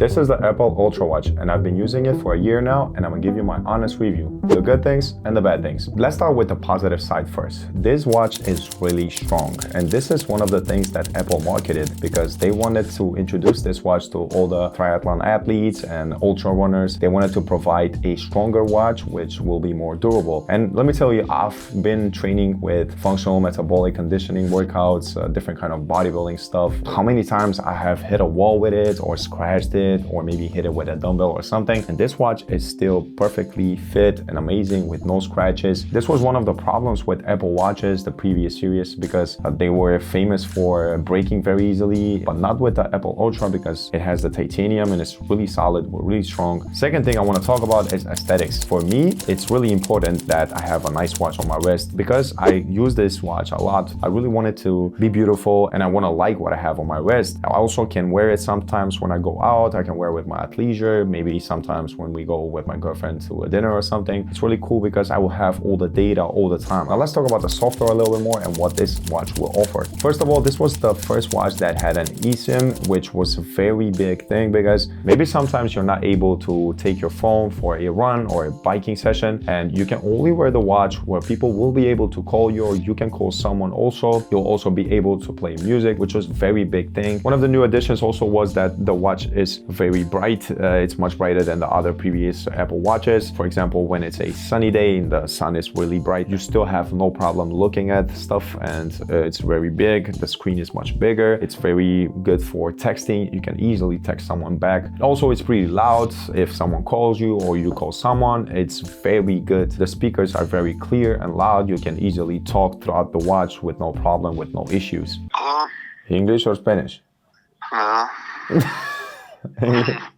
This is the Apple Ultra Watch and I've been using it for a year now, and I'm gonna give you my honest review, the good things and the bad things. Let's start with the positive side first. This watch is really strong, and this is one of the things that Apple marketed because they wanted to introduce this watch to all the triathlon athletes and ultra runners. They wanted to provide a stronger watch which will be more durable. And let me tell you, I've been training with functional metabolic conditioning workouts, different kind of bodybuilding stuff. How many times I have hit a wall with it or scratched it or maybe hit it with a dumbbell or something, and this watch is still perfectly fit and amazing with no scratches. This was one of the problems with Apple watches, the previous series, because they were famous for breaking very easily, but not with the Apple Ultra because it has the titanium and it's really solid, really strong. Second thing I want to talk about is aesthetics. For me, it's really important that I have a nice watch on my wrist because I use this watch a lot. I really want it to be beautiful and I want to like what I have on my wrist. I also can wear it sometimes when I go out. I can wear it with my athleisure, maybe sometimes when we go with my girlfriend to a dinner or something. It's really cool because I will have all the data all the time. Now let's talk about the software a little bit more and what this watch will offer. First of all, this was the first watch that had an eSIM, which was a very big thing because maybe sometimes you're not able to take your phone for a run or a biking session, and you can only wear the watch where people will be able to call you, or you can call someone also. You'll also be able to play music, which was a very big thing. One of the new additions also was that the watch is very bright. It's much brighter than the other previous Apple watches. For example, when it's a sunny day and the sun is really bright, you still have no problem looking at stuff, and it's very big. The screen is much bigger. It's very good for texting. You can easily text someone back. Also, it's pretty loud. If someone calls you or you call someone, it's very good. The speakers are very clear and loud. You can easily talk throughout the watch with no problem, with no issues. Hello? English or Spanish? Hello?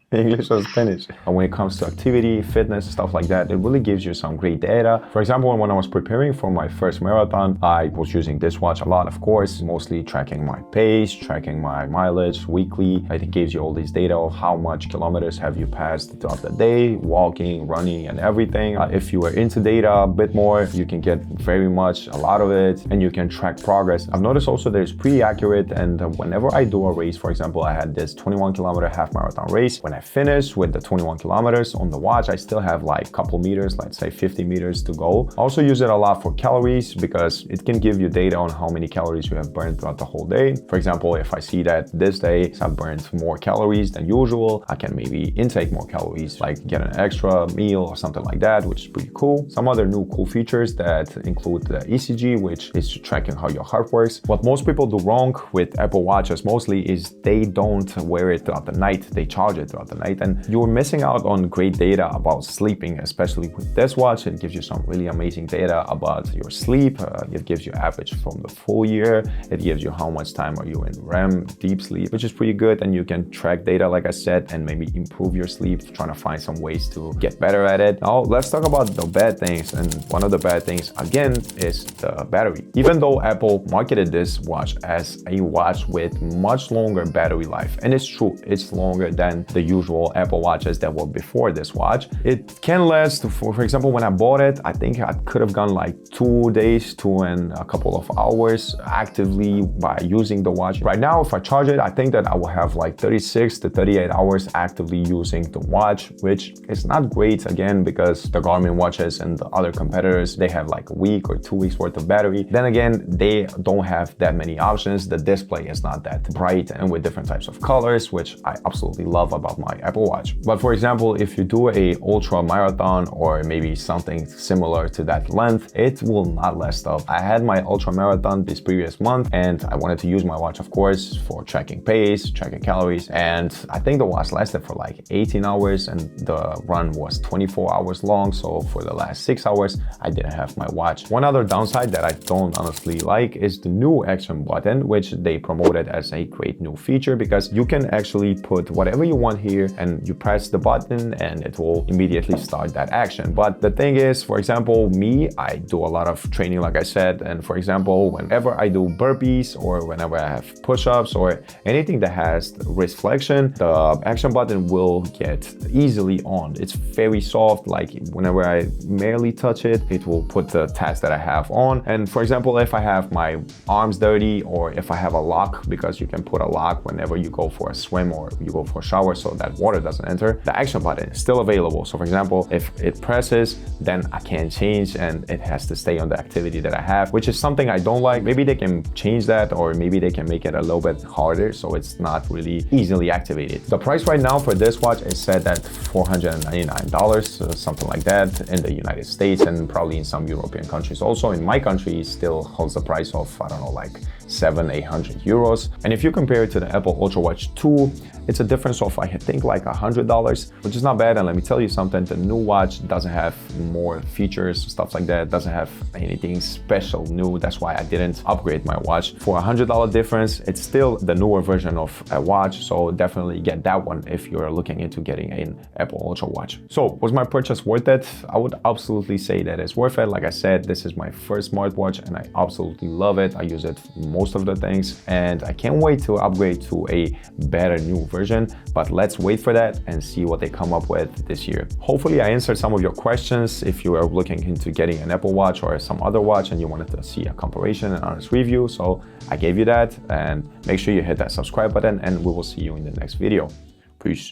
English or Spanish. And when it comes to activity, fitness, stuff like that, it really gives you some great data. For example, when I was preparing for my first marathon, I was using this watch a lot, of course, mostly tracking my pace, tracking my mileage weekly. It gives you all this data of how much kilometers have you passed throughout the day, walking, running, and everything. If you are into data a bit more, you can get very much a lot of it, and you can track progress. I've noticed also that it's pretty accurate, and whenever I do a race, for example, I had this 21-kilometer half marathon race. When I finished with the 21 kilometers on the watch, I still have like a couple meters, let's say 50 meters to go. I also use it a lot for calories because it can give you data on how many calories you have burned throughout the whole day. For example, if I see that this day I've burned more calories than usual, I can maybe intake more calories, like get an extra meal or something like that, which is pretty cool. Some other new cool features that include the ECG, which is tracking how your heart works. What most people do wrong with Apple Watches mostly is they don't wear it throughout the night. They charge it throughout the night, and you're missing out on great data about sleeping, especially with this watch. It gives you some really amazing data about your sleep. It gives you average from the full year. It gives you how much time are you in REM, deep sleep, which is pretty good, and you can track data, like I said, and maybe improve your sleep, trying to find some ways to get better at it. Now, let's talk about the bad things, and one of the bad things, again, is the battery. Even though Apple marketed this watch as a watch with much longer battery life, and it's true, it's longer than the usual Apple watches that were before this watch. It can last, for example, when I bought it, I think I could have gone like 2 days to a couple of hours actively by using the watch. Right now, if I charge it, I think that I will have like 36 to 38 hours actively using the watch, which is not great, again, because the Garmin watches and the other competitors, they have like a week or 2 weeks worth of battery. Then again, they don't have that many options. The display is not that bright and with different types of colors, which I absolutely love about my Apple Watch. But for example, if you do a ultra marathon or maybe something similar to that length, it will not last up. I had my ultra marathon this previous month and I wanted to use my watch, of course, for tracking pace, tracking calories, and I think the watch lasted for like 18 hours and the run was 24 hours long. So for the last 6 hours, I didn't have my watch. One other downside that I don't honestly like is the new action button, which they promoted as a great new feature because you can actually put whatever you want here and you press the button and it will immediately start that action. But the thing is, for example, me, I do a lot of training, like I said, and for example, whenever I do burpees or whenever I have push-ups or anything that has wrist flexion, the action button will get easily on. It's very soft, like whenever I merely touch it, it will put the task that I have on. And for example, if I have my arms dirty or if I have a lock, because you can put a lock whenever you go for a swim or you go for a shower, so that that water doesn't enter, the action button is still available. So for example, if it presses, then I can't change and it has to stay on the activity that I have, which is something I don't like. Maybe they can change that, or maybe they can make it a little bit harder so it's not really easily activated. The price right now for this watch is set at $499, something like that in the United States, and probably in some European countries also. In my country, it still holds the price of, I don't know, like 700-800 euros. And if you compare it to the Apple Ultra Watch 2, it's a difference of, I think, like $100, which is not bad. And let me tell you something, the new watch doesn't have more features, stuff like that, doesn't have anything special new. That's why I didn't upgrade my watch. For $100 difference, it's still the newer version of a watch, so definitely get that one if you're looking into getting an Apple Ultra Watch. So was my purchase worth it? I would absolutely say that it's worth it. Like I said, this is my first smartwatch and I absolutely love it. I use it for most of the things and I can't wait to upgrade to a better new version, but let's wait for that and see what they come up with this year. Hopefully I answered some of your questions. If you are looking into getting an Apple Watch or some other watch and you wanted to see a comparison and honest review, so I gave you that, and make sure you hit that subscribe button and we will see you in the next video. Peace.